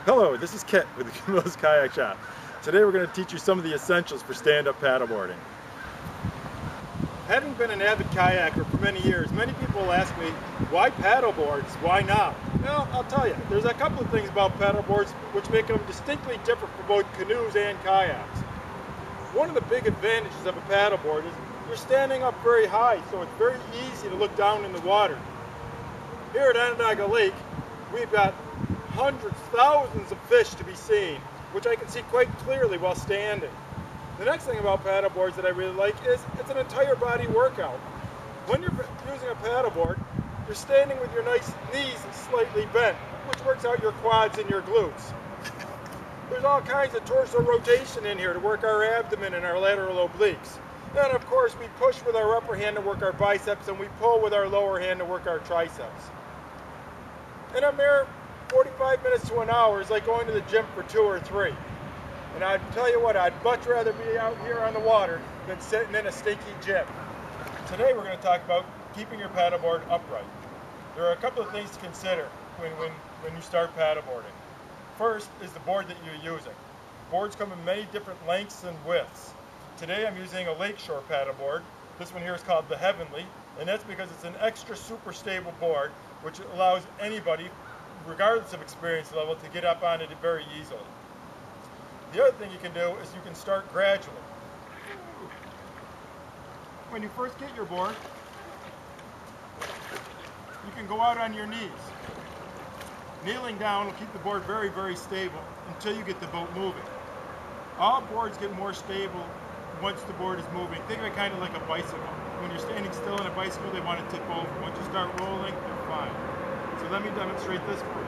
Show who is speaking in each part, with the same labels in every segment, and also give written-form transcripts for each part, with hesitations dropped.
Speaker 1: Hello, this is Kit with the Kimbo's Kayak Shop. Today we're going to teach you some of the essentials for stand-up paddleboarding. Having been an avid kayaker for many years, many people will ask me, why paddleboards? Why now? Well, I'll tell you, there's a couple of things about paddleboards which make them distinctly different for both canoes and kayaks. One of the big advantages of a paddleboard is you're standing up very high, so it's very easy to look down in the water. Here at Onondaga Lake, we've got hundreds, thousands of fish to be seen, which I can see quite clearly while standing. The next thing about paddleboards that I really like is it's an entire body workout. When you're using a paddleboard, you're standing with your nice knees slightly bent, which works out your quads and your glutes. There's all kinds of torso rotation in here to work our abdomen and our lateral obliques. And of course we push with our upper hand to work our biceps, and we pull with our lower hand to work our triceps. And a mere 45 minutes to an hour is like going to the gym for 2 or 3. And I'd tell you what, I'd much rather be out here on the water than sitting in a stinky gym. Today we're going to talk about keeping your paddleboard upright. There are a couple of things to consider when you start paddleboarding. First is the board that you're using. Boards come in many different lengths and widths. Today I'm using a Lakeshore paddleboard. This one here is called the Heavenly, and that's because it's an extra super stable board which allows anybody, regardless of experience level, to get up on it very easily. The other thing you can do is you can start gradually. When you first get your board, you can go out on your knees. Kneeling down will keep the board very, very stable until you get the boat moving. All boards get more stable once the board is moving. Think of it kind of like a bicycle. When you're standing still on a bicycle, they want to tip over. Once you start rolling, they're fine. So let me demonstrate this for you.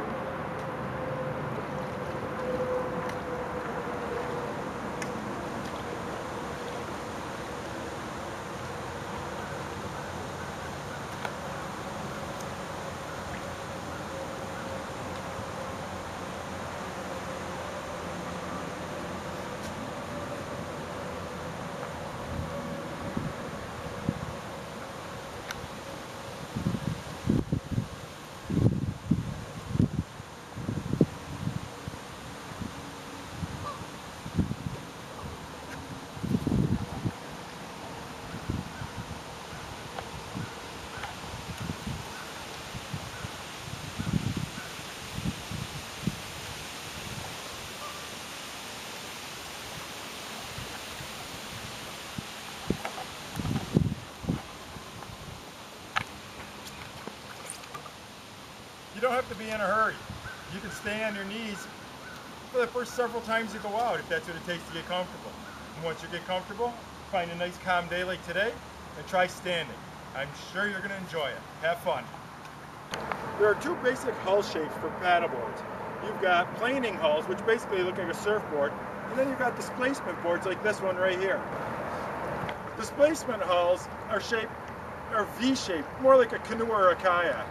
Speaker 1: You don't have to be in a hurry. You can stay on your knees for the first several times you go out if that's what it takes to get comfortable. And once you get comfortable, find a nice calm day like today and try standing. I'm sure you're going to enjoy it. Have fun. There are two basic hull shapes for paddleboards. You've got planing hulls, which basically look like a surfboard, and then you've got displacement boards like this one right here. Displacement hulls are V-shaped, more like a canoe or a kayak.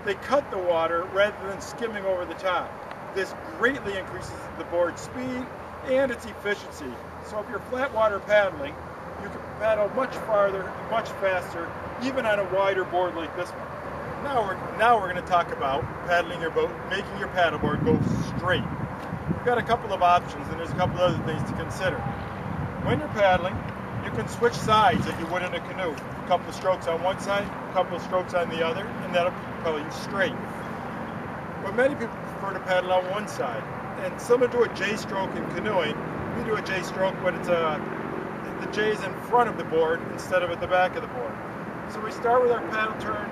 Speaker 1: They cut the water rather than skimming over the top. This greatly increases the board's speed and its efficiency. So if you're flat water paddling, you can paddle much farther, much faster, even on a wider board like this one. Now we're going to talk about paddling your boat, making your paddleboard go straight. We've got a couple of options, and there's a couple other things to consider. When you're paddling, you can switch sides like you would in a canoe. A couple of strokes on one side, a couple of strokes on the other, and that'll propel you straight. But many people prefer to paddle on one side. And some do a J-stroke in canoeing. We do a J-stroke, but the J is in front of the board instead of at the back of the board. So we start with our paddle turn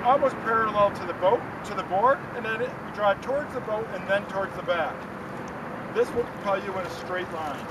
Speaker 1: almost parallel to the board, and then we draw towards the boat and then towards the back. This will propel you in a straight line.